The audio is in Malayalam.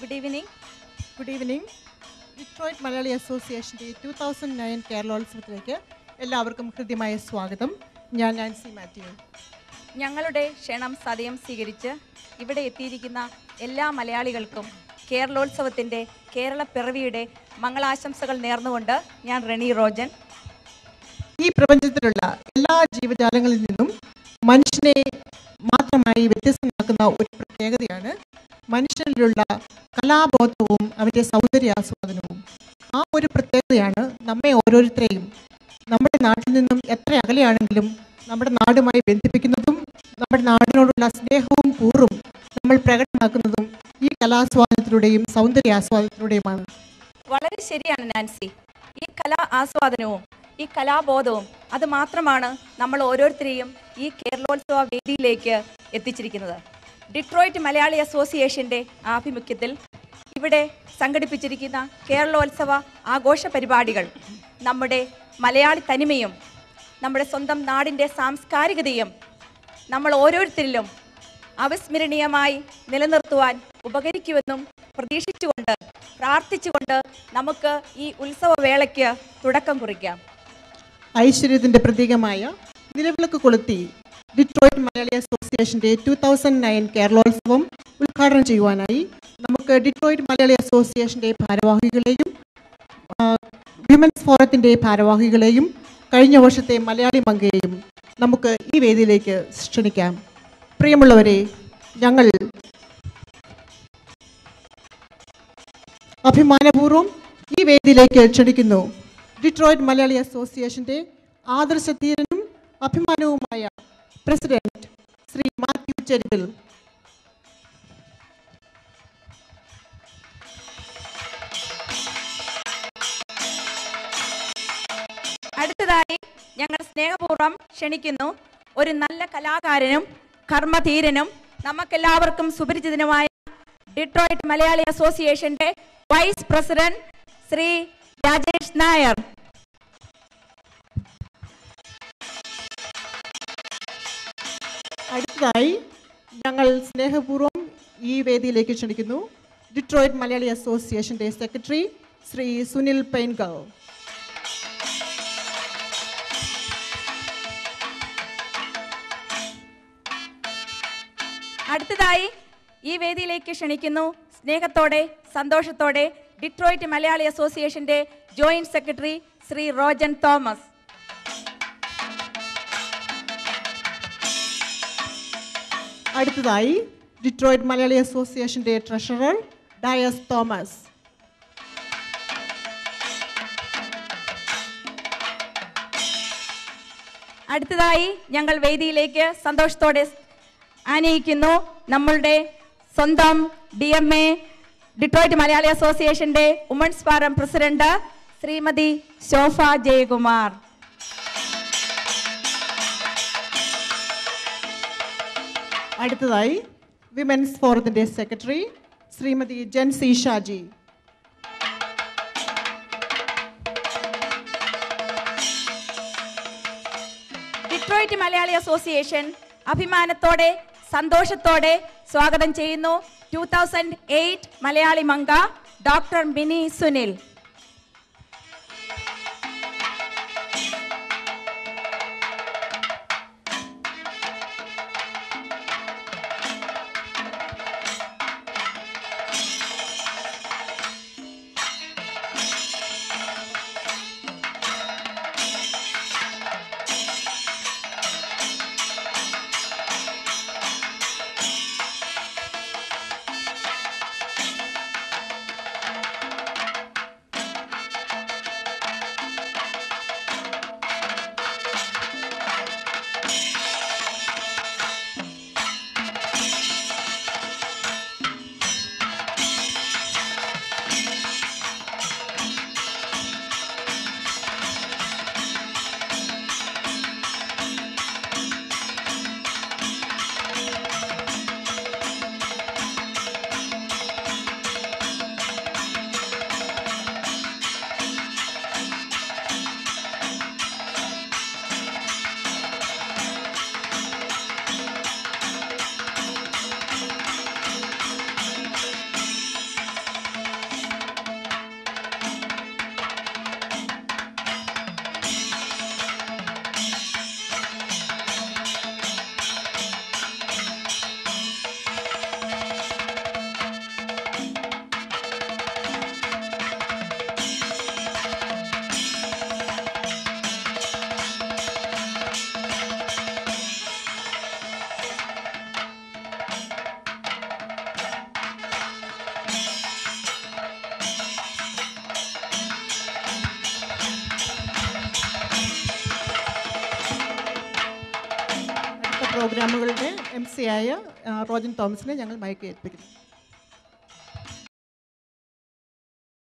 Good evening. Good evening. Detroit Malayali അസോസിയേഷൻ്റെ 2009 കേരളോത്സവത്തിലേക്ക് എല്ലാവർക്കും ഹൃദ്യമായ സ്വാഗതം. ഞാൻ നാൻസി മാത്യു. ഞങ്ങളുടെ ക്ഷണം സദയം സ്വീകരിച്ച് ഇവിടെ എത്തിയിരിക്കുന്ന എല്ലാ മലയാളികൾക്കും കേരളോത്സവത്തിൻ്റെ കേരളപ്പിറവിയുടെ മംഗളാശംസകൾ നേർന്നുകൊണ്ട് ഞാൻ റെനി റോജൻ. ഈ പ്രപഞ്ചത്തിലുള്ള എല്ലാ ജീവജാലങ്ങളിൽ നിന്നും മനുഷ്യനെ മാത്രമായി വ്യത്യസ്തമാക്കുന്ന ഒരു പ്രത്യേകതയാണ് മനുഷ്യനിലുള്ള കലാബോധവും അവൻ്റെ സൗന്ദര്യാസ്വാദനവും. ആ ഒരു പ്രത്യേകതയാണ് നമ്മെ ഓരോരുത്തരെയും നമ്മുടെ നാട്ടിൽ നിന്നും എത്ര അകലെയാണെങ്കിലും നമ്മുടെ നാടുമായി ബന്ധിപ്പിക്കുന്നതും നമ്മുടെ നാടിനോടുള്ള സ്നേഹവും കൂറും നമ്മൾ പ്രകടമാക്കുന്നതും ഈ കലാസ്വാദനത്തിലൂടെയും സൗന്ദര്യാസ്വാദനത്തിലൂടെയുമാണ്. വളരെ ശരിയാണ് നാൻസി. ഈ കലാ ആസ്വാദനവും ഈ കലാബോധവും അത് മാത്രമാണ് നമ്മൾ ഓരോരുത്തരെയും ഈ കേരളോത്സവ വേദിയിലേക്ക് എത്തിച്ചിരിക്കുന്നത്. ഡിട്രോയിറ്റ് മലയാളി അസോസിയേഷൻ്റെ ആഭിമുഖ്യത്തിൽ ഇവിടെ സംഘടിപ്പിച്ചിരിക്കുന്ന കേരളോത്സവ ആഘോഷ പരിപാടികൾ നമ്മുടെ മലയാളി തനിമയും നമ്മുടെ സ്വന്തം നാടിൻ്റെ സാംസ്കാരികതയും നമ്മൾ ഓരോരുത്തരിലും അവിസ്മരണീയമായി നിലനിർത്തുവാൻ ഉപകരിക്കുമെന്നും പ്രതീക്ഷിച്ചുകൊണ്ട് പ്രാർത്ഥിച്ചുകൊണ്ട് നമുക്ക് ഈ ഉത്സവവേളയ്ക്ക് തുടക്കം കുറിക്കാം. ഐശ്വര്യത്തിൻ്റെ പ്രതീകമായ നിലവിളക്ക് കൊളുത്തി ഡിട്രോയിറ്റ് മലയാളി അസോസിയേഷൻ്റെ 2009 കേരളോത്സവം ഉദ്ഘാടനം ചെയ്യുവാനായി നമുക്ക് ഡിട്രോയിറ്റ് മലയാളി അസോസിയേഷൻ്റെ ഭാരവാഹികളെയും വിമൻസ് ഫോറത്തിൻ്റെ ഭാരവാഹികളെയും കഴിഞ്ഞ വർഷത്തെ മലയാളി മങ്കയെയും നമുക്ക് ഈ വേദിയിലേക്ക് ക്ഷണിക്കാം. പ്രിയമുള്ളവരെ, ഞങ്ങൾ അഭിമാനപൂർവ്വം ഈ വേദിയിലേക്ക് ക്ഷണിക്കുന്നു ഡിട്രോയിറ്റ് മലയാളി അസോസിയേഷൻ്റെ ആദർശധീരനും അഭിമാനവുമായ പ്രസിഡന്റ് ശ്രീ മാത്യു ചെരുവിൽ. അടുത്തതായി ഞങ്ങൾ സ്നേഹപൂർവ്വം ക്ഷണിക്കുന്നു ഒരു നല്ല കലാകാരനും കർമ്മധീരനും നമുക്കെല്ലാവർക്കും സുപരിചിതനുമായ ഡിട്രോയിറ്റ് മലയാളി അസോസിയേഷന്റെ വൈസ് പ്രസിഡന്റ് ശ്രീ രാജേഷ് നായർ. അടുത്തതായി ഞങ്ങൾ സ്നേഹപൂർവ്വം ഈ വേദിയിലേക്ക് ക്ഷണിക്കുന്നു ഡിട്രോയിറ്റ് മലയാളി അസോസിയേഷൻ്റെ സെക്രട്ടറി ശ്രീ സുനിൽ പൈൻകൽ. അടുത്തതായി ഈ വേദിയിലേക്ക് ക്ഷണിക്കുന്നു സ്നേഹത്തോടെ സന്തോഷത്തോടെ ഡിട്രോയിറ്റ് മലയാളി അസോസിയേഷന്റെ joint secretary Shri Rojan Thomas. അടുത്തതായി ഡിട്രോയിറ്റ് മലയാളി അസോസിയേഷൻ്റെ ട്രഷറർ ഡയസ് തോമസ്. അടുത്തതായി ഞങ്ങൾ വേദിയിലേക്ക് സന്തോഷത്തോടെ ആനയിക്കുന്നു നമ്മളുടെ സ്വന്തം DMA ഡിട്രോയിറ്റ് മലയാളി അസോസിയേഷന്റെ women's forum president Shrimati Shobha Jayakumar. അടുത്തതായി വിമൻസ് ഫോറത്തിൻ്റെ secretary Shrimati Jancy Shaji. Detroit Malayali association അഭിമാനത്തോടെ സന്തോഷത്തോടെ സ്വാഗതം ചെയ്യുന്നു 2008 മലയാളി മങ്ക ഡോക്ടർ മിനി സുനിൽ. പ്രോഗ്രാമുകളുടെ MC ആയ റോജൻ തോമസിനെ ഞങ്ങൾ മൈക്ക് ഏൽപ്പിക്കുന്നു.